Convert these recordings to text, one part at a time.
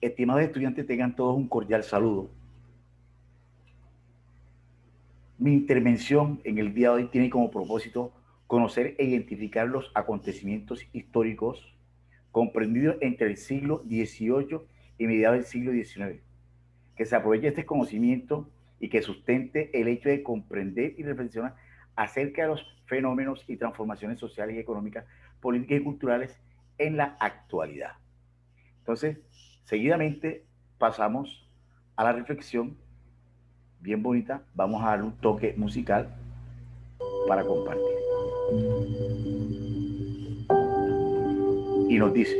Estimados estudiantes, tengan todos un cordial saludo. Mi intervención en el día de hoy tiene como propósito conocer e identificar los acontecimientos históricos comprendidos entre el siglo XVIII y mediados del siglo XIX. Que se aproveche este conocimiento y que sustente el hecho de comprender y reflexionar acerca de los fenómenos y transformaciones sociales y económicas, políticas y culturales en la actualidad. Entonces, seguidamente pasamos a la reflexión bien bonita. Vamos a darle un toque musical para compartir. Y nos dice,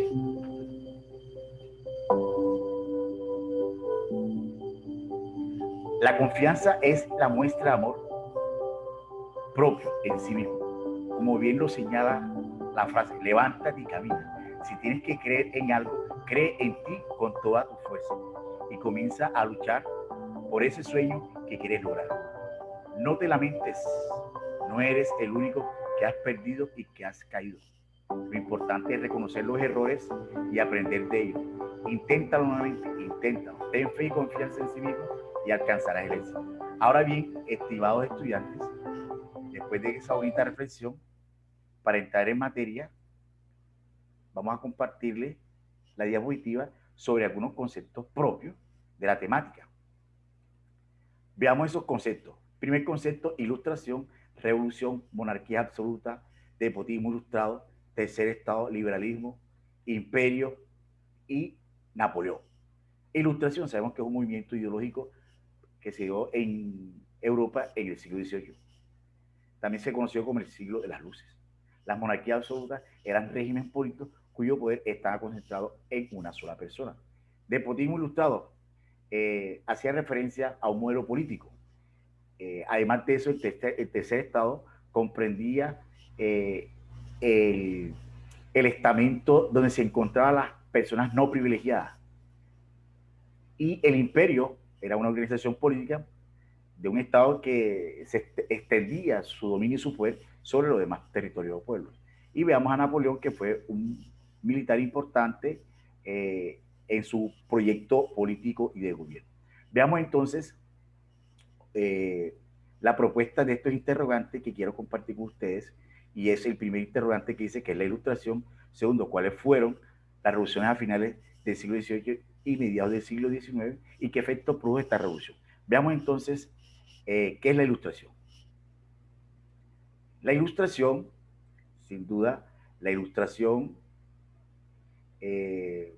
la confianza es la muestra de amor propio en sí mismo. Como bien lo señala la frase, levántate y camina. Si tienes que creer en algo, cree en ti con toda tu fuerza y comienza a luchar por ese sueño que quieres lograr. No te lamentes, no eres el único que has perdido y que has caído. Lo importante es reconocer los errores y aprender de ellos. Inténtalo nuevamente, inténtalo. Ten fe y confianza en sí mismo y alcanzarás el éxito. Ahora bien, estimados estudiantes, después de esa bonita reflexión, para entrar en materia, vamos a compartirles la diapositiva sobre algunos conceptos propios de la temática. Veamos esos conceptos. Primer concepto, ilustración, revolución, monarquía absoluta, despotismo ilustrado, tercer estado, liberalismo, imperio y Napoleón. Ilustración, sabemos que es un movimiento ideológico que se dio en Europa en el siglo XVIII. También se conoció como el siglo de las luces. Las monarquías absolutas eran regímenes políticos cuyo poder estaba concentrado en una sola persona. Despotismo ilustrado hacía referencia a un modelo político. Además de eso, el tercer estado comprendía eh, el, el estamento donde se encontraban las personas no privilegiadas. Y el imperio era una organización política de un estado que se extendía su dominio y su poder sobre los demás territorios o pueblos. Y veamos a Napoleón, que fue un militar importante en su proyecto político y de gobierno. Veamos entonces eh, la propuesta de estos interrogantes que quiero compartir con ustedes, y es el primer interrogante que dice que es la ilustración. Segundo, cuáles fueron las revoluciones a finales del siglo XVIII y mediados del siglo XIX y qué efecto produjo esta revolución. Veamos entonces qué es la ilustración. La ilustración, sin duda, la ilustración eh,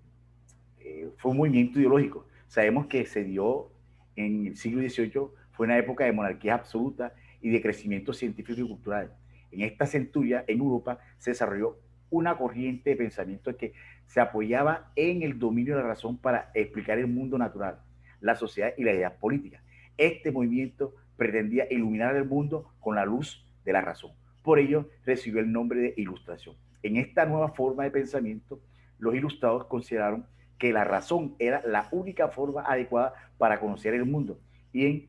fue un movimiento ideológico. Sabemos que se dio en el siglo XVIII, fue una época de monarquía absoluta y de crecimiento científico y cultural. En esta centuria, en Europa, se desarrolló una corriente de pensamiento que se apoyaba en el dominio de la razón para explicar el mundo natural, la sociedad y las ideas políticas. Este movimiento pretendía iluminar el mundo con la luz de la razón. Por ello, recibió el nombre de ilustración. En esta nueva forma de pensamiento, los ilustrados consideraron que la razón era la única forma adecuada para conocer el mundo y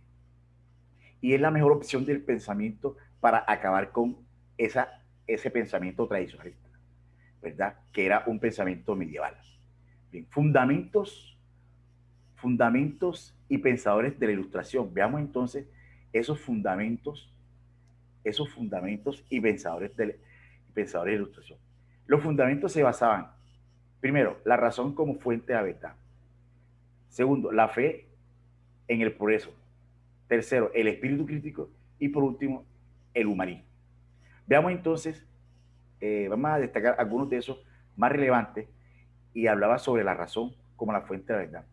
es la mejor opción del pensamiento para acabar con ese pensamiento tradicionalista, ¿verdad? Que era un pensamiento medieval. Bien, fundamentos y pensadores de la ilustración. Veamos entonces esos fundamentos y pensadores de la ilustración. Los fundamentos se basaban, primero, la razón como fuente de la verdad. Segundo, la fe en el progreso. Tercero, el espíritu crítico. Y por último, el humanismo. Veamos entonces, vamos a destacar algunos de esos más relevantes y hablaba sobre la razón como la fuente de la verdad.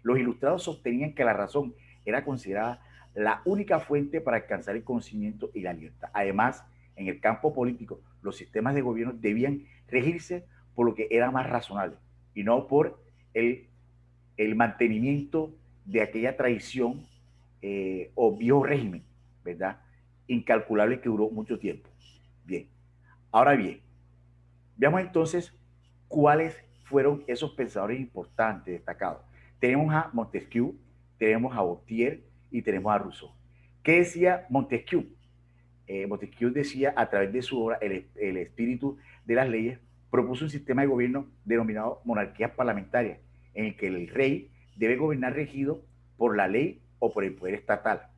Los ilustrados sostenían que la razón era considerada la única fuente para alcanzar el conocimiento y la libertad. Además, en el campo político, los sistemas de gobierno debían regirse por lo que era más razonable y no por el mantenimiento de aquella tradición o viejo régimen, ¿verdad? Incalculable que duró mucho tiempo. Bien, ahora bien, veamos entonces cuáles fueron esos pensadores importantes, destacados. Tenemos a Montesquieu, tenemos a Voltaire y tenemos a Rousseau. ¿Qué decía Montesquieu? Montesquieu decía a través de su obra el espíritu de las leyes, propuso un sistema de gobierno denominado monarquía parlamentaria, en el que el rey debe gobernar regido por la ley o por el poder estatal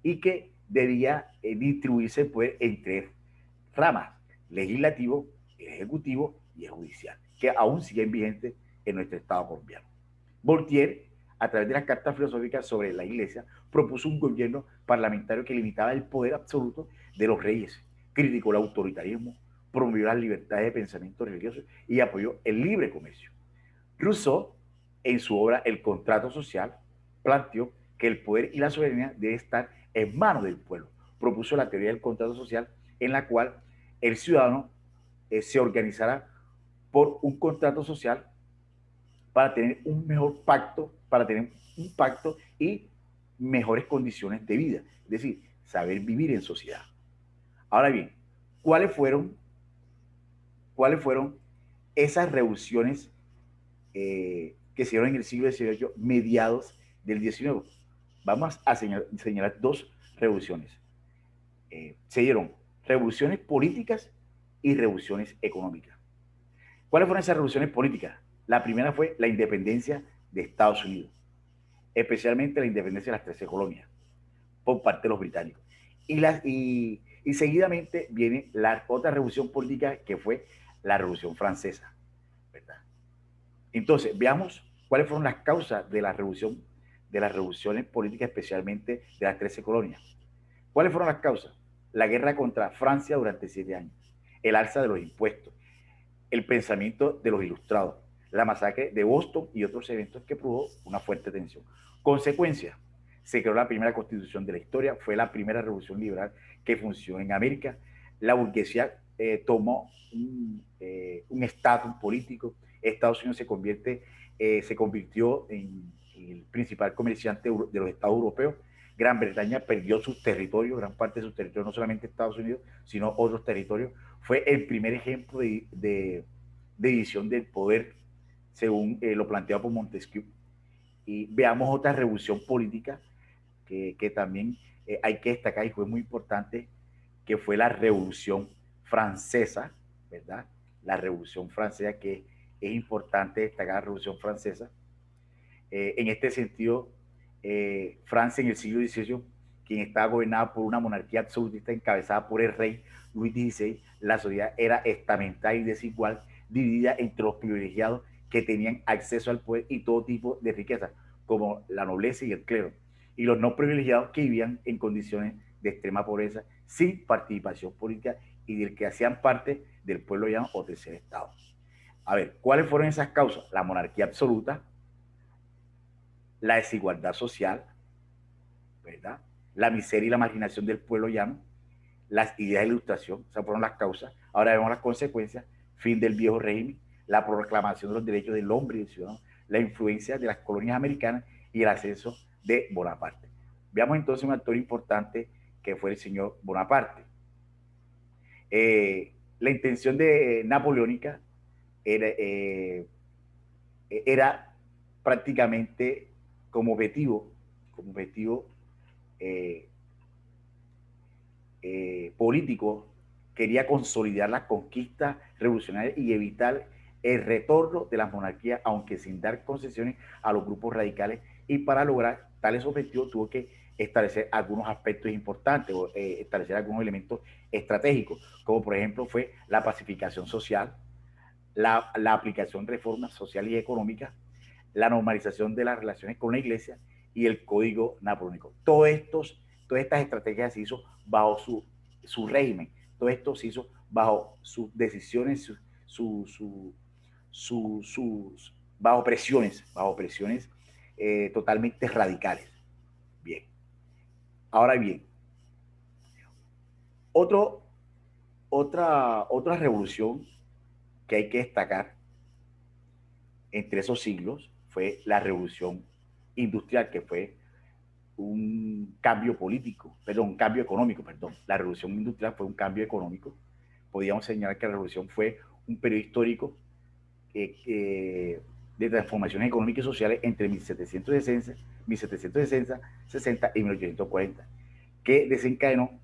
y que debía distribuirse el poder entre ramas, legislativo, ejecutivo y judicial, que aún siguen vigentes en nuestro Estado colombiano. Voltaire, a través de las cartas filosóficas sobre la Iglesia, propuso un gobierno parlamentario que limitaba el poder absoluto de los reyes, criticó el autoritarismo, promovió las libertades de pensamiento religioso y apoyó el libre comercio. Rousseau, en su obra El contrato social, planteó que el poder y la soberanía deben estar en manos del pueblo. Propuso la teoría del contrato social, en la cual el ciudadano se organizará por un contrato social para tener un mejor pacto, para tener un pacto y mejores condiciones de vida. Es decir, saber vivir en sociedad. Ahora bien, ¿cuáles fueron esas revoluciones que se dieron en el siglo XVIII, mediados del XIX? Vamos a señalar dos revoluciones. Se dieron revoluciones políticas y revoluciones económicas. ¿Cuáles fueron esas revoluciones políticas? La primera fue la independencia de Estados Unidos, especialmente la independencia de las 13 colonias por parte de los británicos. Y seguidamente viene la otra revolución política, que fue la Revolución Francesa, ¿verdad? Entonces, veamos cuáles fueron las causas de la revolución, de las revoluciones políticas, especialmente de las 13 colonias. ¿Cuáles fueron las causas? La guerra contra Francia durante 7 años, el alza de los impuestos, el pensamiento de los ilustrados, la masacre de Boston y otros eventos que produjo una fuerte tensión. Consecuencia, se creó la primera constitución de la historia, fue la primera revolución liberal que funcionó en América. La burguesía tomó un estatus político. Estados Unidos se convirtió en el principal comerciante de los Estados europeos. Gran Bretaña perdió sus territorios, gran parte de sus territorios, no solamente Estados Unidos, sino otros territorios. Fue el primer ejemplo de división del poder, según lo planteado por Montesquieu. Y veamos otra revolución política que también hay que destacar y fue muy importante, que fue la Revolución Francesa, ¿verdad? La Revolución Francesa, que es importante destacar la Revolución Francesa. En este sentido, Francia en el siglo XVIII, quien estaba gobernada por una monarquía absolutista encabezada por el rey Luis XVI, la sociedad era estamentaria y desigual, dividida entre los privilegiados que tenían acceso al poder y todo tipo de riqueza, como la nobleza y el clero, y los no privilegiados que vivían en condiciones de extrema pobreza, sin participación política y del que hacían parte del pueblo llano o tercer estado. A ver, ¿cuáles fueron esas causas? La monarquía absoluta, la desigualdad social, ¿verdad? La miseria y la marginación del pueblo llano, las ideas de ilustración, esas fueron las causas. Ahora vemos las consecuencias: fin del viejo régimen, la proclamación de los derechos del hombre y del ciudadano, la influencia de las colonias americanas y el ascenso de Bonaparte. Veamos entonces un actor importante que fue el señor Bonaparte. La intención de napoleónica era prácticamente como objetivo eh, político, quería consolidar las conquistas revolucionarias y evitar el retorno de las monarquías, aunque sin dar concesiones a los grupos radicales, y para lograr tales objetivos tuvo que establecer algunos aspectos importantes, o establecer algunos elementos estratégicos, como por ejemplo fue la pacificación social, la aplicación de reformas sociales y económicas, la normalización de las relaciones con la iglesia y el código napoleónico. Todas estas estrategias se hizo bajo su régimen, todo esto se hizo bajo sus decisiones, bajo presiones totalmente radicales. Bien. Ahora bien, otra revolución que hay que destacar entre esos siglos fue la revolución industrial, que fue un cambio político, perdón, un cambio económico, perdón. La revolución industrial fue un cambio económico. Podríamos señalar que la revolución fue un periodo histórico de transformaciones económicas y sociales entre 1760 y 1840, que desencadenó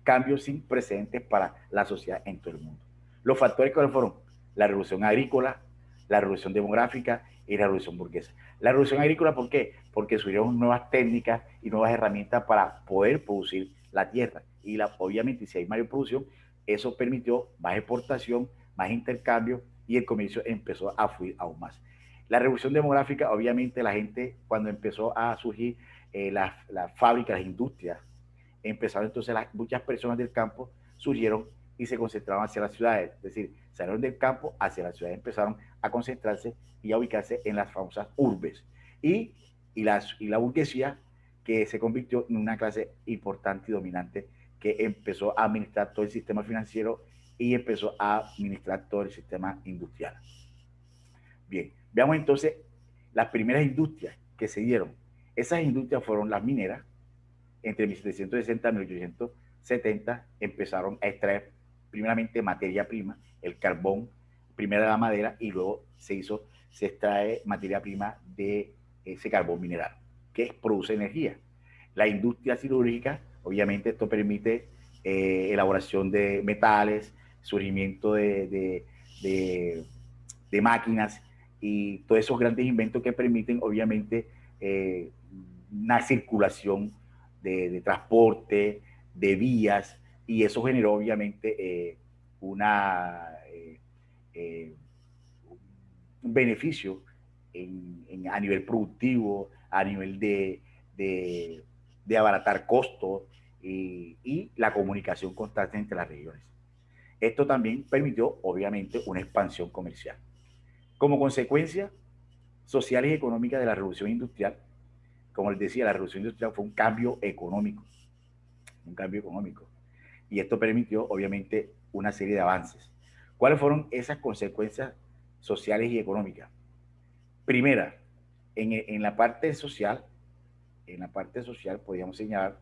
cambios sin precedentes para la sociedad en todo el mundo. Los factores que fueron la revolución agrícola, la revolución demográfica, y la revolución burguesa. La revolución agrícola, ¿por qué? Porque surgieron nuevas técnicas y nuevas herramientas para poder producir la tierra. Y obviamente, si hay mayor producción, eso permitió más exportación, más intercambio y el comercio empezó a fluir aún más. La revolución demográfica, obviamente, la gente, cuando empezó a surgir las fábricas, las industrias, empezaron entonces muchas personas del campo surgieron y se concentraban hacia las ciudades, es decir, salieron del campo hacia las ciudades, empezaron a concentrarse y a ubicarse en las famosas urbes. Y, la burguesía, que se convirtió en una clase importante y dominante, que empezó a administrar todo el sistema financiero y empezó a administrar todo el sistema industrial. Bien, veamos entonces las primeras industrias que se dieron. Esas industrias fueron las mineras. Entre 1760 y 1870 empezaron a extraer primeramente materia prima, el carbón, primero la madera y luego se extrae materia prima de ese carbón mineral, que produce energía. La industria siderúrgica, obviamente esto permite elaboración de metales, surgimiento de máquinas y todos esos grandes inventos que permiten obviamente una circulación de transporte, de vías, y eso generó obviamente eh, un beneficio a nivel productivo, a nivel de abaratar costos y la comunicación constante entre las regiones. Esto también permitió obviamente una expansión comercial. Como consecuencia social y económica de la revolución industrial, como les decía, la revolución industrial fue un cambio económico, y esto permitió obviamente una serie de avances. ¿Cuáles fueron esas consecuencias sociales y económicas? Primera, en la parte social, podríamos señalar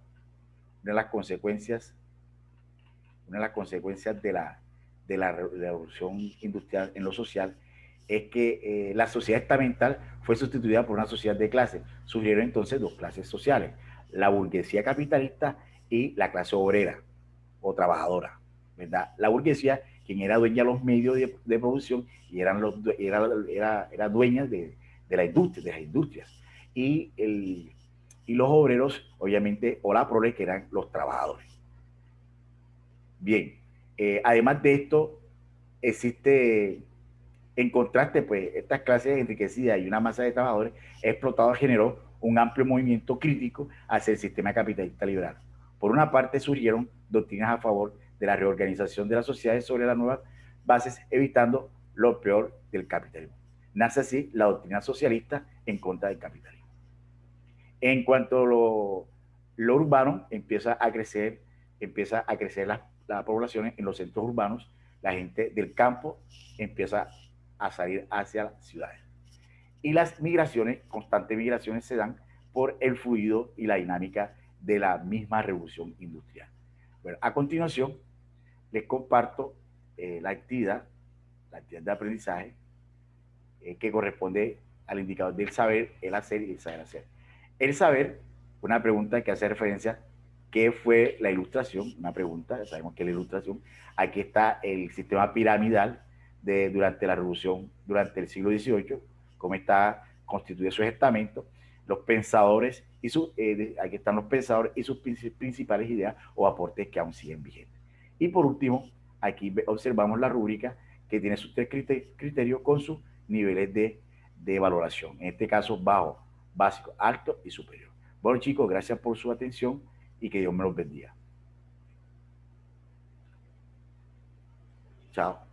una de las consecuencias, de la revolución industrial en lo social es que la sociedad estamental fue sustituida por una sociedad de clases. Surgieron entonces dos clases sociales, la burguesía capitalista y la clase obrera o trabajadora, ¿verdad? La burguesía, quien era dueña de los medios de producción y era dueña de las industrias. Y los obreros, obviamente, o la prole, que eran los trabajadores. Bien, además de esto, existe, en contraste, pues, estas clases enriquecidas y una masa de trabajadores explotados generó un amplio movimiento crítico hacia el sistema capitalista liberal. Por una parte, surgieron doctrinas a favor de la reorganización de las sociedades sobre las nuevas bases, evitando lo peor del capitalismo. Nace así la doctrina socialista en contra del capitalismo. En cuanto a lo urbano, empieza a crecer las poblaciones en los centros urbanos, la gente del campo empieza a salir hacia las ciudades. Y las migraciones, constantes migraciones, se dan por el fluido y la dinámica de la misma revolución industrial. Bueno, a continuación, les comparto la actividad de aprendizaje que corresponde al indicador del saber, el hacer y el saber hacer. El saber, una pregunta que hace referencia, ¿qué fue la ilustración? Una pregunta, sabemos que la ilustración, aquí está el sistema piramidal durante la revolución, durante el siglo XVIII, cómo está constituido su estamento, los pensadores aquí están los pensadores y sus principales ideas o aportes que aún siguen vigentes. Y por último, aquí observamos la rúbrica que tiene sus tres criterios con sus niveles de valoración. En este caso, bajo, básico, alto y superior. Bueno, chicos, gracias por su atención y que Dios me los bendiga. Chao.